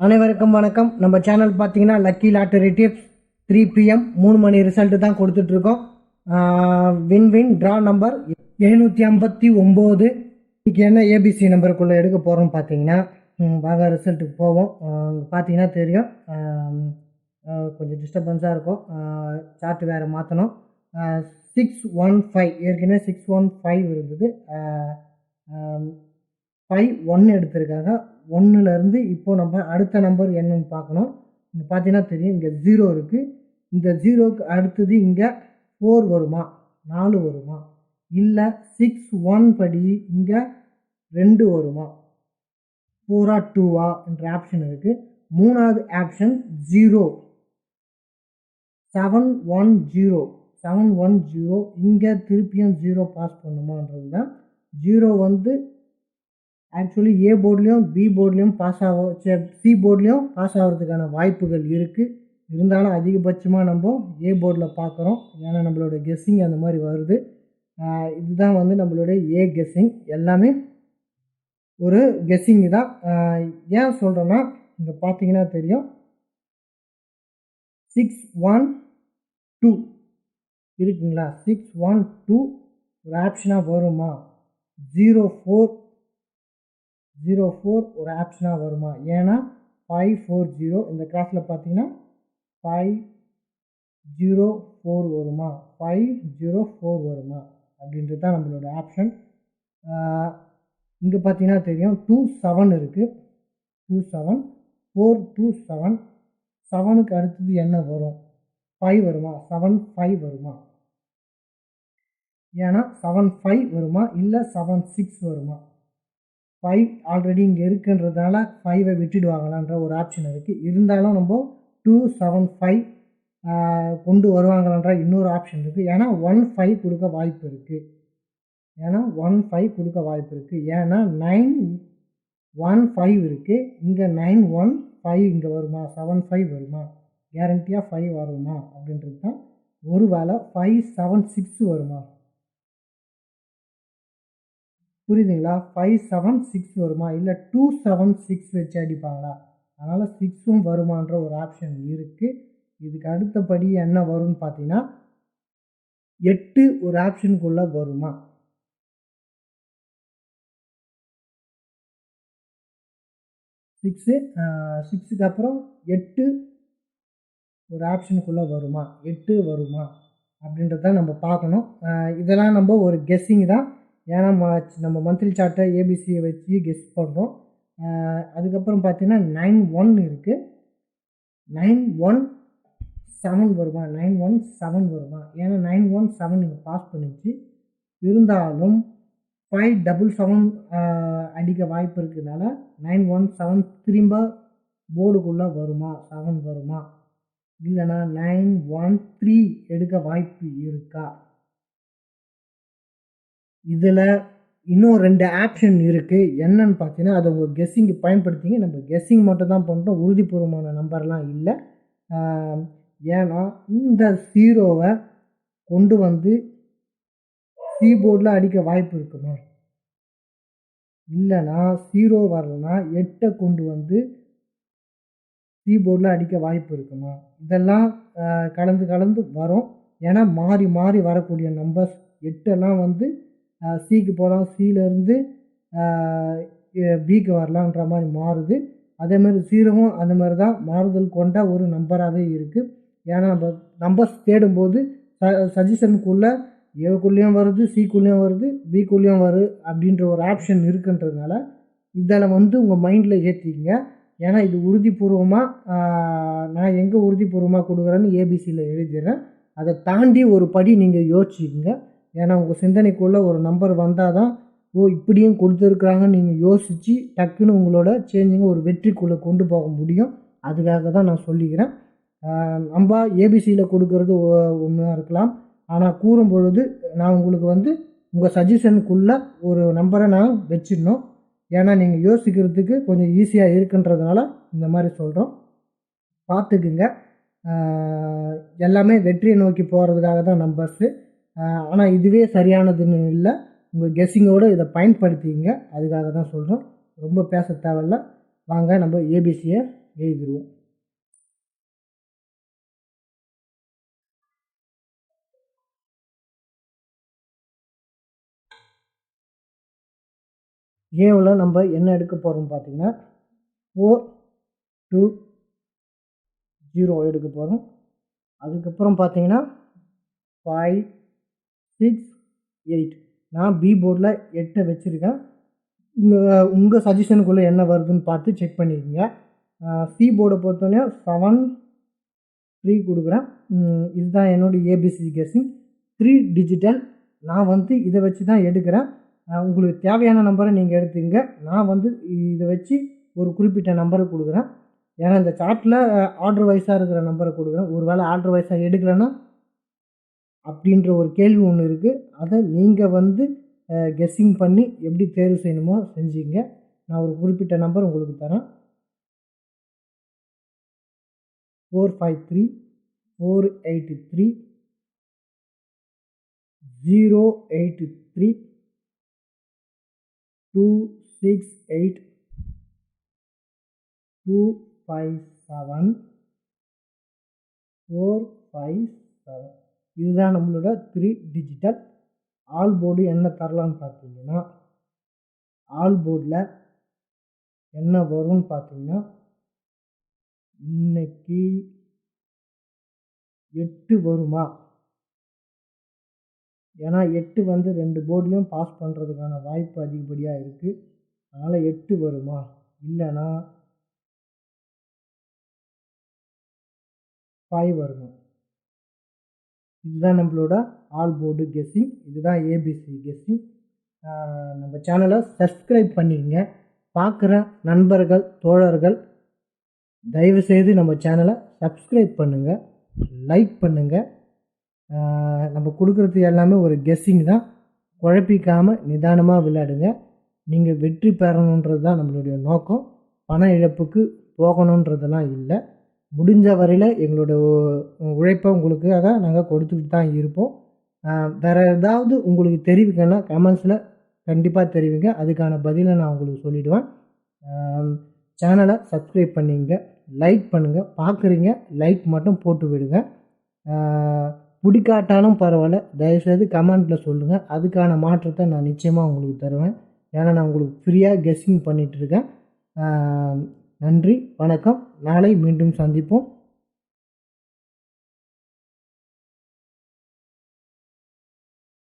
அனைவருக்கும் வணக்கம். நம்ம சேனல் பார்த்தீங்கன்னா லக்கி லாட்டரி டிப்ஸ் 3 PM 3 மணி ரிசல்ட்டு தான் கொடுத்துட்ருக்கோம். Win draw number 759. இன்றைக்கி என்ன ஏபிசி நம்பருக்குள்ளே எடுக்க போகிறோம்னு பார்த்தீங்கன்னா வாங்க ரிசல்ட்டுக்கு போவோம். பார்த்தீங்கன்னா தெரியும், கொஞ்சம் டிஸ்டர்பன்ஸாக இருக்கும். சார்ட் வேறு மாற்றணும். 615 ஏற்கனவே 615 இருந்தது. 5 எடுத்திருக்காங்க. 1லேருந்து இப்போது நம்ம அடுத்த நம்பர் என்னன்னு பார்க்கணும். இங்கே பார்த்தீங்கன்னா தெரியும், இங்கே 0 இருக்குது. இந்த 0க்கு அடுத்தது இங்கே 4 வருமா, 4 வருமா, இல்லை 6 படி இங்கே 2 வருமா, 4 2 என்ற ஆப்ஷன் இருக்குது. மூணாவது ஆப்ஷன் 0 710 இங்கே திருப்பியும் 0 பாஸ் பண்ணுமான்றது தான். 0 ஆக்சுவலி ஏ போர்ட்லேயும் பி போர்ட்லேயும் பாஸ் சி போர்ட்லேயும் பாஸ் ஆகிறதுக்கான வாய்ப்புகள் இருக்குது. இருந்தாலும் அதிகபட்சமாக நம்ம ஏ போர்டில் பார்க்குறோம். ஏன்னா நம்மளோட கெஸ்ஸிங் அந்த மாதிரி வருது. இதுதான் நம்மளுடைய ஏ கெஸ்ஸிங். எல்லாமே ஒரு கெஸ்ஸிங் தான். ஏன் சொல்கிறேன்னா, இங்கே பார்த்தீங்கன்னா தெரியும், 612 இருக்குங்களா. 612 ஒரு ஆப்ஷனாக வருமா, 04 ஒரு ஆப்ஷனாக வருமா, ஏன்னா 540 இந்த கிராஸில் பார்த்தீங்கன்னா 504 வருமா, 504 வருமா அப்படின்றது தான் நம்மளோட ஆப்ஷன். இங்கே பார்த்தீங்கன்னா தெரியும் 27 இருக்குது. 27 427 7க்கு அடுத்தது என்ன வரும், 5 வருமா, 75 வருமா, ஏன்னா 75 வருமா, இல்லை 76 வருமா. 5 ஆல்ரெடி இங்கே இருக்குன்றதுனால 5 விட்டுடுவாங்களான்ற ஒரு ஆப்ஷன் இருக்குது. இருந்தாலும் நம்ம 275 கொண்டு வருவாங்களான்ற இன்னொரு ஆப்ஷன் இருக்குது. ஏன்னா 15 கொடுக்க வாய்ப்பு இருக்குது. ஏன்னா 915 இருக்குது. இங்கே 915 இங்கே வருமா, 75 வருமா, கேரண்டியாக 5 வருமா அப்படின்றது தான். ஒரு வேளை 576 வருமா, புரியுதுங்களா, 576 வருமா, இல்லை 276 வச்சு அடிப்பாங்களா, அதனால் 6 வருமான்ற ஒரு ஆப்ஷன் இருக்குது. இதுக்கு அடுத்தபடி என்ன வரும்னு பார்த்தீங்கன்னா 8 ஒரு ஆப்ஷனுக்குள்ளே வருமா, 6க்கு அப்புறம் 8 ஒரு ஆப்ஷனுக்குள்ளே வருமா, 8 வருமா அப்படின்றத நம்ம பார்க்கணும். இதெல்லாம் நம்ம ஒரு கெஸ்ஸிங் தான். ஏன்னா நம்ம மந்த்லி சார்ட்டை ஏபிசியை வச்சு கெஸ் பண்ணுறோம். அதுக்கப்புறம் பார்த்தீங்கன்னா 91 இருக்குது. 917 வருமா, 917 வருமா, ஏன்னா 917 இங்கே பாஸ் பண்ணிச்சு. இருந்தாலும் 577 அடிக்க வாய்ப்பு இருக்கிறதுனால 917 திரும்ப போர்டுக்குள்ளே வருமா, 7 வருமா, இல்லைனா 913 எடுக்க வாய்ப்பு இருக்கா. இதில் இன்னும் 2 ஆப்ஷன் இருக்குது. என்னன்னு பார்த்தீங்கன்னா, அதை உங்கள் கெஸ்ஸிங்கு பயன்படுத்திங்க. நம்ம கெஸ்ஸிங் மட்டும் தான் பண்ணுறோம், உறுதிபூர்வமான நம்பர்லாம் இல்லை. ஏன்னா இந்த 0வை கொண்டு வந்து சி போர்டில் அடிக்க வாய்ப்பு இருக்குமா, இல்லைனா 0 வரலன்னா 8 கொண்டு வந்து சி போர்டில் அடிக்க வாய்ப்பு இருக்குமா. இதெல்லாம் கலந்து வரும். ஏன்னா மாறி மாறி வரக்கூடிய நம்பர்ஸ் 8 சிக்கு போகலாம், சியிலேருந்து பிக்கு வரலான்ற மாதிரி மாறுது. அதேமாதிரி 0வும் அந்த மாதிரி தான் மாறுதல் கொண்ட ஒரு நம்பராகவே இருக்குது. ஏன்னா நம்ம நம்பர்ஸ் தேடும்போது சஜஷனுக்குள்ளே ஏக்குள்ளேயும் வருது, சிக்குள்ளேயும் வருது, பிக்குள்ளேயும் வருது அப்படின்ற ஒரு ஆப்ஷன் இருக்குன்றதுனால இதில் உங்கள் மைண்டில் ஏற்றிக்கிங்க. ஏன்னா இது உறுதிபூர்வமாக நான் எங்கே உறுதிபூர்வமாக கொடுக்குறேன்னு ஏபிசியில் எழுதிடுறேன். அதை தாண்டி ஒரு படி நீங்கள் யோசிச்சுக்கிங்க. ஏன்னா உங்கள் சிந்தனைக்குள்ளே ஒரு நம்பர் வந்தால் தான், இப்படியும் கொடுத்துருக்குறாங்கன்னு நீங்கள் யோசித்து டக்குன்னு உங்களோட சேஞ்சிங்க ஒரு வெற்றிக்குள்ளே கொண்டு போக முடியும். அதுக்காக தான் நான் சொல்லிக்கிறேன். நம்ம ஏபிசியில் கொடுக்கறது ஒன்றா இருக்கலாம், ஆனால் கூறும் பொழுது நான் உங்களுக்கு உங்கள் சஜஷனுக்குள்ளே ஒரு நம்பரை நான் வச்சிடணும். ஏன்னா நீங்கள் யோசிக்கிறதுக்கு கொஞ்சம் ஈஸியாக இருக்குன்றதுனால இந்த மாதிரி சொல்கிறோம். பார்த்துக்குங்க. எல்லாமே வெற்றியை நோக்கி போகிறதுக்காக தான் நம்பர்ஸு. ஆனால் இதுவே சரியானதுன்னு இல்லை. உங்கள் கெஸ்ஸிங்கோடு இதை பயன்படுத்திங்க. அதுக்காக தான் சொல்கிறோம். ரொம்ப பேச தேவையில்ல. வாங்க நம்ம ஏபிசியை எழுதிடுவோம். ஏவில் நம்ம என்ன எடுக்க போகிறோம் பார்த்தீங்கன்னா 4 2 0 எடுக்க போகிறோம். அதுக்கப்புறம் பார்த்தீங்கன்னா 5 6 8. நான் பி போர்டில் 8 வச்சுருக்கேன். உங்கள் சஜஷனுக்குள்ளே என்ன வருதுன்னு பார்த்து செக் பண்ணிக்கோங்க. சி போர்டை பொறுத்தவரை 7 3 கொடுக்குறேன். இதுதான் என்னோடய ஏபிசி கெஸ்ஸிங் 3 டிஜிட்டல். நான் இதை வச்சு தான் எடுக்கிறேன். உங்களுக்கு தேவையான நம்பரை நீங்கள் எடுத்துங்க. நான் இதை வச்சு ஒரு குறிப்பிட்ட நம்பரை கொடுக்குறேன். ஏன்னா இந்த சார்ட்டில் ஆர்டர் வைஸாக இருக்கிற நம்பரை கொடுக்குறேன். ஒரு வேளை ஆர்டர் வைஸாக எடுக்கலைன்னா அப்படின்ற ஒரு கேள்வி ஒன்று இருக்குது. அதை நீங்கள் கெஸ்ஸிங் பண்ணி எப்படி தேர்வு செய்யணுமோ செஞ்சுங்க. நான் ஒரு குறிப்பிட்ட நம்பர் உங்களுக்கு தரேன். 453 483 083 268 257 457. இதுதான் நம்மளோட 3 டிஜிட்டல். ஆல் போர்டு என்ன தரலான்னு பார்த்தீங்கன்னா, ஆல் போர்டில் என்ன வரும்னு பார்த்தீங்கன்னா, இன்னைக்கு 8 வருமா? ஏன்னா 8 2 போர்ட்லேயும் பாஸ் பண்ணுறதுக்கான வாய்ப்பு அதிகப்படியாக இருக்குது. அதனால் 8 வருமா? இல்லைன்னா 5 வருமா? இதுதான் நம்மளோட ஆல் போர்டு கெஸ்ஸிங். இதுதான் ஏபிசி கெஸ்ஸிங். நம்ம சேனலை சப்ஸ்கிரைப் பண்ணிக்கங்க. பார்க்குற நண்பர்கள் தோழர்கள் தயவுசெய்து நம்ம சேனலை சப்ஸ்கிரைப் பண்ணுங்கள், லைக் பண்ணுங்கள். நம்ம கொடுக்குறது எல்லாமே ஒரு கெஸ்ஸிங் தான். குழப்பிக்காமல் நிதானமாக விளையாடுங்க. நீங்கள் வெற்றி பெறணுன்றது தான் நம்மளுடைய நோக்கம். பண இழப்புக்கு போகணுன்றதெல்லாம் இல்லை. முடிஞ்ச வரையில் எங்களோட உழைப்பை உங்களுக்காக நாங்கள் கொடுத்துக்கிட்டு தான் இருப்போம். வேறு ஏதாவது உங்களுக்கு தெரிவிக்கணும்னா கமெண்ட்ஸில் கண்டிப்பாக தெரிவிங்க. அதுக்கான பதிலை நான் உங்களுக்கு சொல்லிவிடுவேன். சேனலை சப்ஸ்கிரைப் பண்ணிங்க, லைக் பண்ணுங்கள். பார்க்குறீங்க, லைக் மட்டும் போட்டு விடுங்க. பிடிக்காட்டாலும் பரவாயில்ல, தயவுசெய்து கமெண்ட்டில் சொல்லுங்கள். அதுக்கான மாற்றத்தை நான் நிச்சயமாக உங்களுக்கு தருவேன். ஏன்னா நான் உங்களுக்கு ஃப்ரீயாக கெஸ்ஸிங் பண்ணிகிட்ருக்கேன். நன்றி, வணக்கம். நாளை மீண்டும் சந்திப்போம்.